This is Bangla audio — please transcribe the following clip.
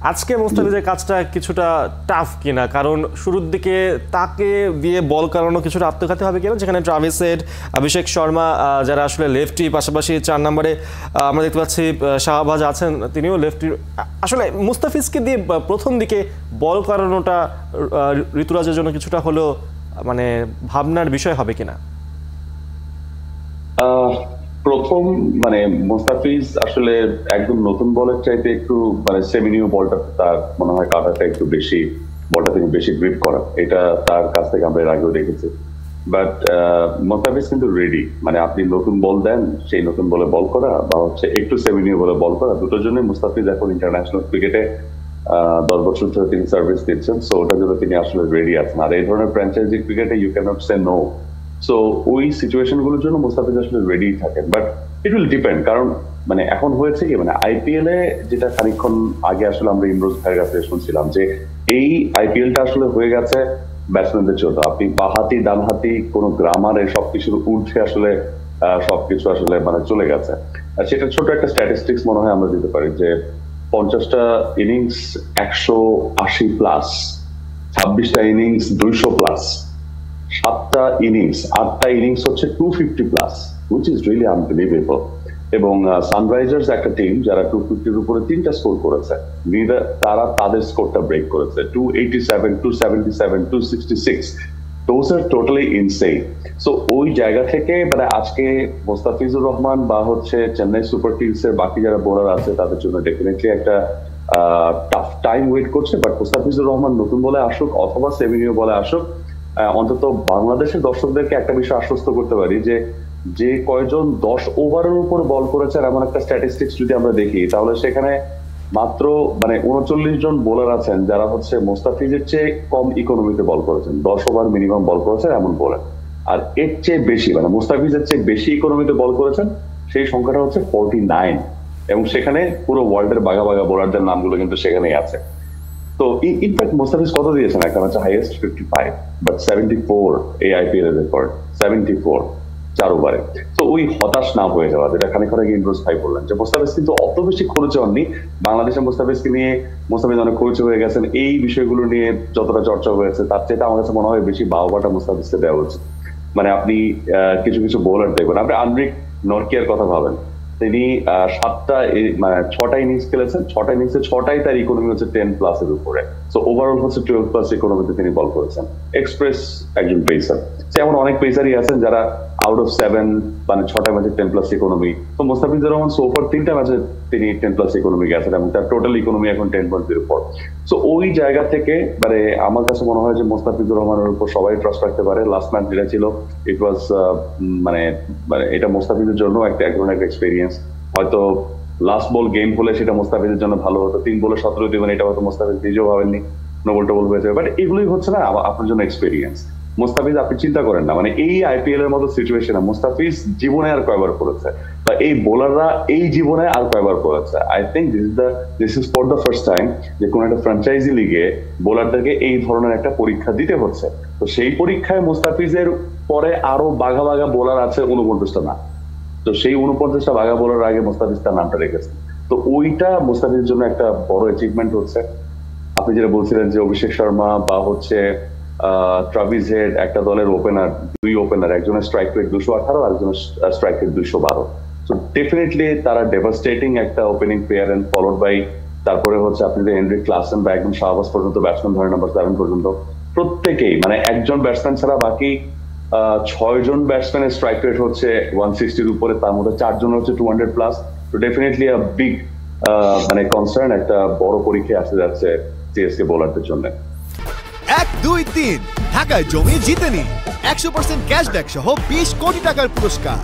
আজকে মুস্তাফিজের কাজটা কিছুটা টাফ কিনা, কারণ শুরুর দিকে তাকে দিয়ে বল করানো কিছুটা আত্মঘাতী হবে কিনা, যেখানে ট্রাভিস হেড, অভিষেক শর্মা যারা আসলে লেফটি, পাশাপাশি 4 নম্বরে আমরা দেখতে পাচ্ছি শাহবাজ আছেন, তিনিও লেফটি। আসলে মুস্তাফিজকে দিয়ে প্রথম দিকে বল করানোটা ঋতুরাজের জন্য কিছুটা হলেও মানে ভাবনার বিষয় হবে কিনা? প্রথম মানে মুস্তাফিজ আসলে একদম নতুন বলের চাইতে একটু মানে সেমিনিউ বলটা তার মনে হয় কাটাটা একটু বেশি, বলটা তিনি বেশি গ্রিপ করা, এটা তার কাছ থেকে আমরা এর আগেও দেখেছি। বাট মুস্তাফিজ কিন্তু রেডি, মানে আপনি নতুন বল দেন, সেই নতুন বলে বল করা বা হচ্ছে একটু সেমিনিউ বলে বল করা, দুটোর জন্য মুস্তাফিজ এখন ইন্টারন্যাশনাল ক্রিকেটে 10 বছর ধরে তিনি সার্ভিস দিচ্ছেন। সো ওটার জন্য তিনি আসলে রেডি আছেন। আর এই ধরনের ফ্র্যাঞ্চাইজি ক্রিকেটে you can't say no. So ওই সিচুয়েশন গুলোর জন্য মুস্তাফিজ আসলে রেডি থাকেন। বাট ইট উইল ডিপেন্ড, কারণ মানে এখন হয়েছে কি, মানে আইপিএল এ যেটা খানিকক্ষণ আগে আসলে আমরা ইমরোজ ভাইয়ের কাছে শুনছিলাম যে এই আইপিএলটা আসলে হয়ে গেছে ব্যাটসম্যানদের জন্য। আপনি বাহাতি ডানহাতি কোনো গ্রামার এই সবকিছুর ঊর্ধ্বে আসলে সবকিছু আসলে মানে চলে গেছে। আর সেটা ছোট একটা স্ট্যাটিস্টিক্স মনে হয় আমরা দিতে পারি যে 50টা ইনিংস 180+, 26টা ইনিংস 200+, 7টা ইনিংস 8টা ইনিংস হচ্ছে 250+, which is really unbelievable। এবং সানরাইজার্স একটা টিম যারা 250-র উপরে 3টা স্কোর করেছে, তারা তাদের স্কোরটা ব্রেক করেছে 287, 277, 266। Those are totally insane। So ওই জায়গা থেকে মানে আজকে মোস্তাফিজুর রহমান বা হচ্ছে চেন্নাই সুপার কিংসের বাকি যারা বোলার আছে তাদের জন্য ডেফিনেটলি একটা টাফ টাইম ওয়েট করছে। বাট মোস্তাফিজুর রহমান নতুন বলে আসুক অথবা সেমিনিউ বলে আসুক, অন্তত বাংলাদেশের দর্শকদেরকে একটা বিষয় আশ্বস্ত করতে পারি যে যে কয়জন 10 ওভারের উপর বল করেছে এমন একটা স্ট্যাটিস্টিক্স যদি আমরা দেখি, তাহলে সেখানে মাত্র মানে 39 জন বোলার আছেন যারা হচ্ছে মোস্তাফিজের চেয়ে কম ইকোনমিতে বল করেছেন, 10 ওভার মিনিমাম বল করেছেন এমন বোলার। আর এর চেয়ে বেশি মানে মুস্তাফিজের চেয়ে বেশি ইকোনমিতে বল করেছেন সেই সংখ্যাটা হচ্ছে 49। এবং সেখানে পুরো ওয়ার্ল্ডের বাঘা বাঘা বোলারদের নামগুলো কিন্তু সেখানেই আছে। তো ইনফ্যাক্ট মুস্তাফিজ কত দিয়েছেন, একটা হচ্ছে হাইয়েস্ট 55, বাট 74 এই আইপিএল এর রেকর্ড, 74 4 ওভারে। তো ওই হতাশ না হয়ে যাওয়া, যেটা খানিকক্ষণ আগে ইমরোজ ভাই বললেন যে মুস্তাফিজ কিন্তু অত বেশি খরচে হননি। বাংলাদেশের মুস্তাফিজকে নিয়ে মুস্তাফিজ অনেক খরচে হয়ে গেছেন, এই বিষয়গুলো নিয়ে যতটা চর্চা হয়েছে তার চেয়ে আমার কাছে মনে হয় বেশি বাহবাটা মুস্তাফিজকে দেওয়া উচিত। মানে আপনি কিছু কিছু বোলার দেখবেন, আপনি আন্দ্রিক নরকিয়ার কথা ভাবেন, তিনি 6টা ইনিংস খেলেছেন, 6টা ইনিংসে 6টাই তার ইকোনমি হচ্ছে 10+ এর উপরে। সো ওভারঅল হচ্ছে 12+ ইকোনমিতে তিনি বল করেছেন। এক্সপ্রেস একজন পেসার, এমন অনেক পেসারই আছেন যারা আউট অফ 7 মানে 6টা ম্যাচে 10+ ইকোনমি। তো মুস্তাফিজুর রহমান সোফার 3টা ম্যাচে তিনি 10+ ইকোনমি গেছেন এবং তার টোটাল ইকোনমি এখন 10.04। সো ওই জায়গা থেকে মানে আমার কাছে মনে হয় যে মুস্তাফিজুর রহমানের উপর সবাই ট্রাস্ট রাখতে পারে। লাস্ট ম্যাচ যেটা ছিল ইট ওয়াজ মানে এটা মুস্তাফিজের জন্য এক ধরনের একটা এক্সপেরিয়েন্স। হয়তো লাস্ট বল গেম হলে সেটা মুস্তাফিজের জন্য ভালো হতো, 3 বলে 17 দিবেন এটা হয়তো মুস্তাফিজ নিজেও ভাবেননি, নোবল টোবল হয়ে যাবে। বাট এগুলোই হচ্ছে না আপনার জন্য এক্সপেরিয়েন্স। মুস্তাফিজ আপনি চিন্তা করেন না, মানে এই আইপিএল এর মতো সিচুয়েশনে মুস্তাফিজ জীবনে আর কয়বার করেছে, বা এই বোলাররা এই জীবনে আর কয়বার করেছে। I think this is for the first time যে কোন একটা ফ্র্যাঞ্চাইজি লিগে বোলারদেরকে এই ধরনের একটা পরীক্ষা দিতে হচ্ছে। তো সেই পরীক্ষায় মুস্তাফিজের পরে আরো বাঘা বাঘা বোলার আছে 49টা না, তো সেই 49টা বাঘা বোলার আগে মুস্তাফিজ তার নামটা রেখেছে। তো ওইটা মুস্তাফিজের জন্য একটা বড় অ্যাচিভমেন্ট হচ্ছে। আপনি যেটা বলছিলেন যে অভিষেক শর্মা বা হচ্ছে ট্রাভিস হেড একটা দলের ওপেনার, 2 ওপেনার, একজনের স্ট্রাইক রেট 218, আরেকজনের স্ট্রাইক রেট 212। সো ডেফিনেটলি তারা ডেভাস্টেটিং একটা opening player, and followed by তারপরে হচ্ছে আপনি যে হেনরিক ক্লাসেন বা একদম শাহবাজ পর্যন্ত ব্যাটসম্যান ধরে নাম্বার 7 পর্যন্ত প্রত্যেকেই মানে একজন ব্যাটসম্যান ছাড়া বাকি 6 জন ব্যাটসম্যানের স্ট্রাইক রেট হচ্ছে 160-র উপরে, তার মধ্যে 4 জন হচ্ছে 200+। তো ডেফিনেটলি আ বিগ মানে কনসার্ন, একটা বড় পরীক্ষা আসতে যাচ্ছে সিএসকে বোলারদের জন্য। 1, 2, 3 ঢাকায় জমি জিতে নিন 100% ক্যাশব্যাক সহ 20 কোটি টাকার পুরস্কার।